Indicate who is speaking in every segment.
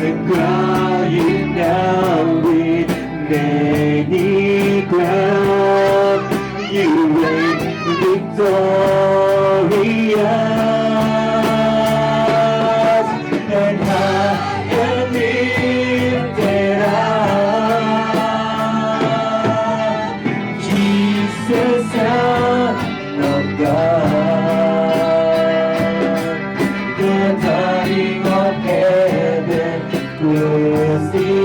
Speaker 1: and crown you now with many crowns. You reign victorious, and high and lifted up, Jesus, Son of God, the darling of heaven, crucified.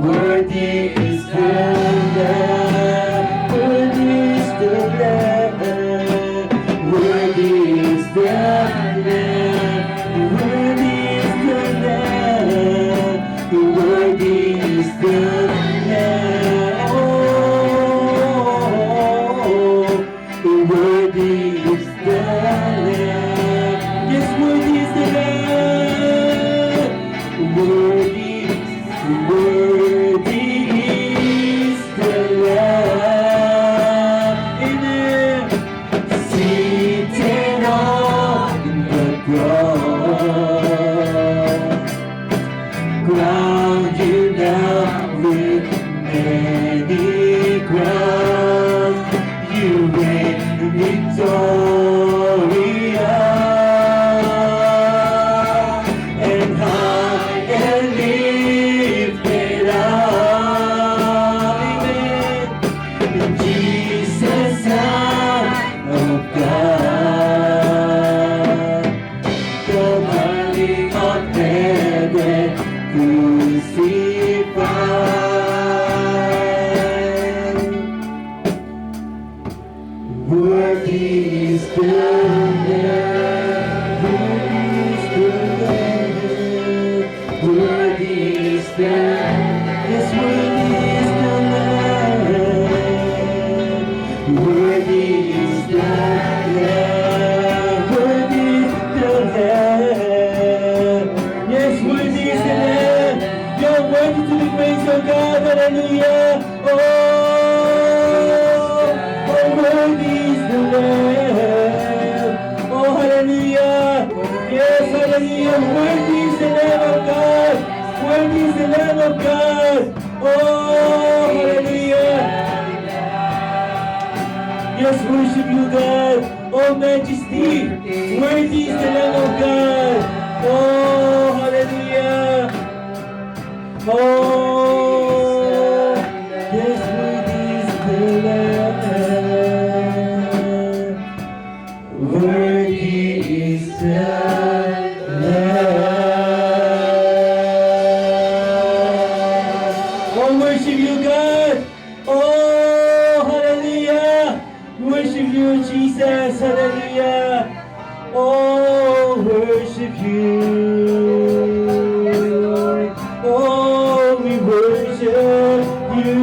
Speaker 1: Worthy is the Lamb, worthy is the Lamb, worthy is the Lamb, worthy is the Lamb, worthy is the Lamb. Oh, worthy is the Lamb. Yes, worthy is the Lamb. Worthy is the Lamb. Amen. Seated on the cross, crown you now with many crowns. You reign victorious, and high and lifted up. Amen. Jesus, Son of God, the darling of heaven, crucified. Worthy is the Lamb, worthy is the Lamb, worthy is the Lamb. Yes, worthy is the Lamb, worthy is the Lamb, worthy is the Lamb. Yes, worthy is the Lamb. You're worthy to be praised, oh God. Hallelujah. Oh, worthy is the Lamb. Oh, hallelujah. Yes, hallelujah. Worthy is the Lamb of God. Worthy is the Lamb of God. Oh, hallelujah. Yes, worship you, God. Oh, majesty. Worthy is the Lamb of God. Oh, hallelujah. Oh, yes, worthy is the Lamb. Worthy is the Lamb. Oh, worship you, God. Oh, hallelujah. Worship you, Jesus. Hallelujah. Oh, worship you. Oh, we worship you.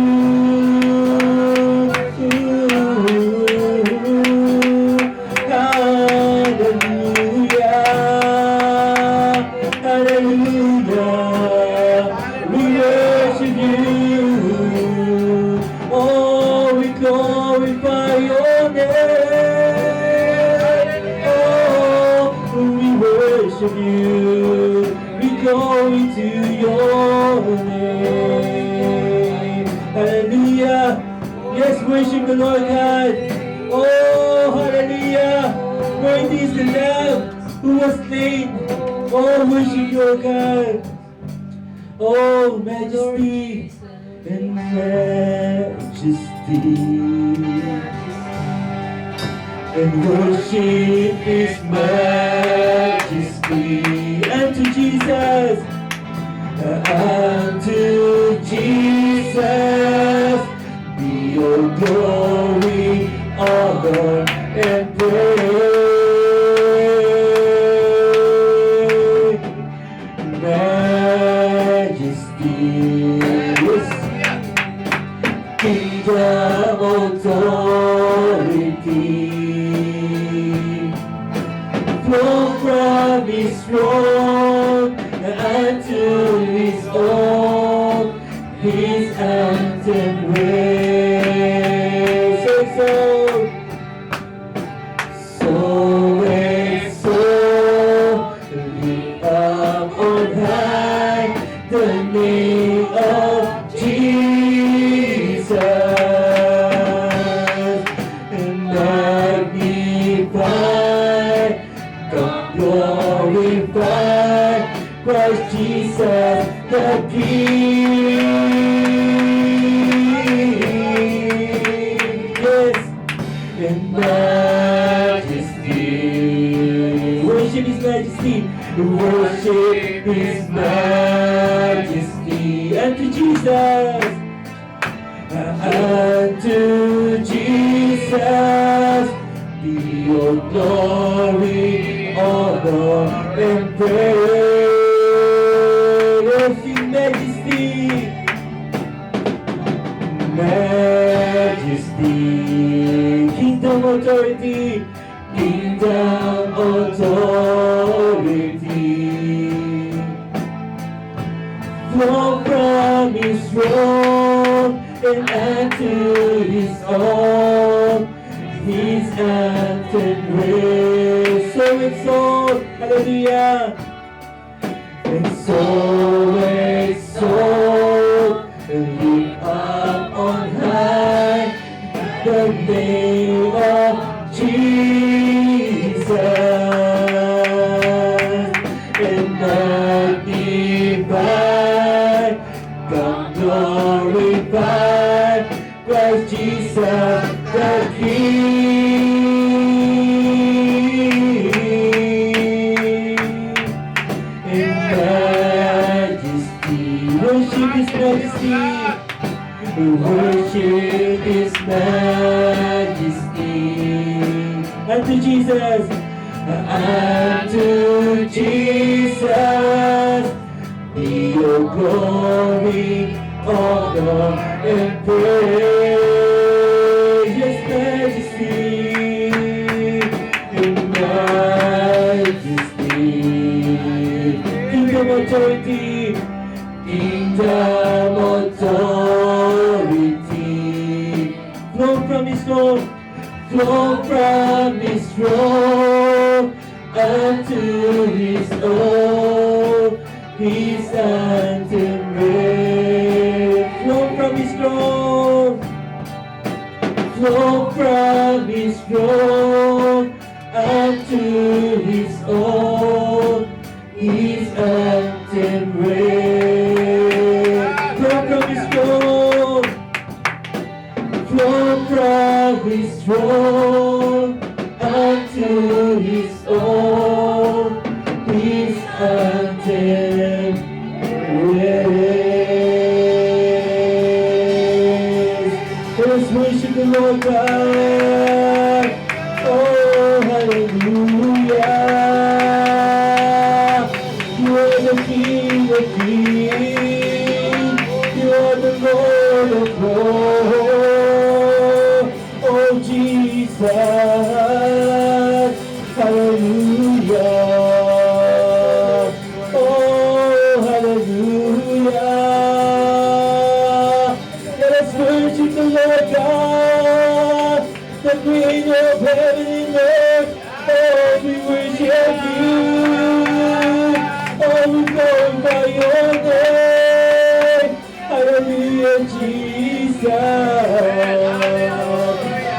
Speaker 1: Hallelujah. Hallelujah. We worship you. Oh, we glorify your name. Oh, we worship you. We glory to your name. Hallelujah. Yes, worship the Lord God. Oh, hallelujah. Worthy is the Lamb who was slain. Oh, worship your God. Oh, majesty and majesty. And worship His majesty. And to Jesus, be your glory, honor, and praise. Majesty, kingdom, authority, flow from His throne unto His own, His anthem raise. So exalted. glorify Christ Jesus the King. Yes, in majesty. Worship His majesty. Worship His majesty. And to Jesus. Unto Jesus be all glory, honor, and praise. In majesty, majesty, kingdom authority, kingdom authority. Flow from His throne and unto His own, His anthem raise. So exalt, hallelujah. And so exalt, and lift up on high the name of Jesus, and magnify, come glorify Christ Jesus the King. In majesty, worship His majesty. Worship His majesty. Unto Jesus, unto Jesus be your glory, honor, and praise. Yes, majesty, in majesty, kingdom authority, kingdom authority. Flow from His throne, flow from His throne unto His own, His anthem raise. Flow from His throne, flow from His throne unto His own, His anthem raise. Flow from His throne, flow from His throne unto His own, His anthem raise. Let us worship the Lord God. Oh, hallelujah. You are the King of kings. You are the Lord of lords. Oh, Jesus. Hallelujah. Oh, hallelujah. Let us worship the Lord God, the Creator of heaven and earth. Oh, we worship You. Oh, we glorify Your name. Hallelujah, Jesus.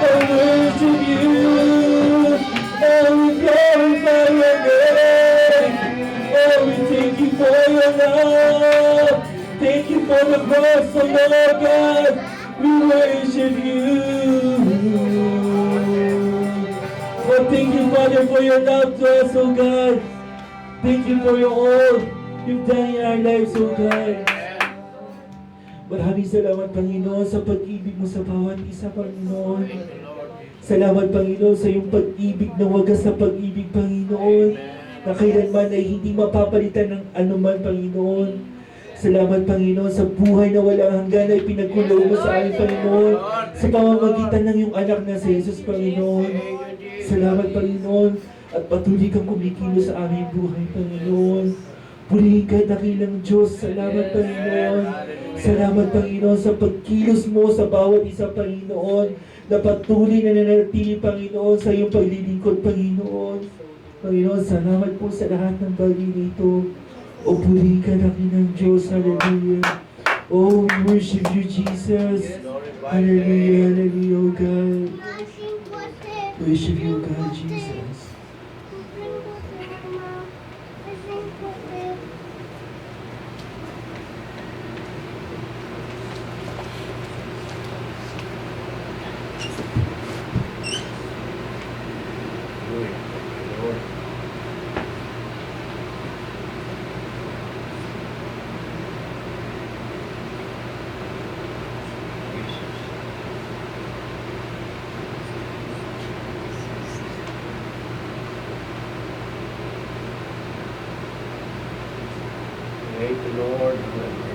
Speaker 1: Oh, worship You. Oh, we glorify Your name. Oh, we thank You for Your love. Thank You for the cross, oh Lord God. We worship You. Oh, thank You, Father, for Your love to us, oh God. Thank You for Your all You've done in our lives, oh God. Maraming salamat, Panginoon, sa pag-ibig Mo sa bawat isa, Panginoon. Salamat, Panginoon, sa iyong pag-ibig na wagas na pag-ibig, Panginoon, na kailanman ay hindi mapapalitan ng anuman, Panginoon. Salamat, Panginoon, sa buhay na walang hanggan ay pinagkulong Mo sa amin, Panginoon, sa pamamagitan ng iyong anak na si Jesus, Panginoon. Salamat, Panginoon, at patuloy kang kumikilos sa aming buhay, Panginoon. Purihin ka, dakilang Diyos. Salamat, Panginoon. Salamat, Panginoon, sa pagkilos Mo sa bawat isa, Panginoon, na patuloy na nananatili, Panginoon, sa iyong paglilingkod, Panginoon. Panginoon, salamat po sa lahat ng bagay nito. O purihin ka, dakilang Diyos. Hallelujah. Oh, we worship You, Jesus. Hallelujah, hallelujah, oh God. Worship You, God, Jesus.
Speaker 2: Praise the Lord.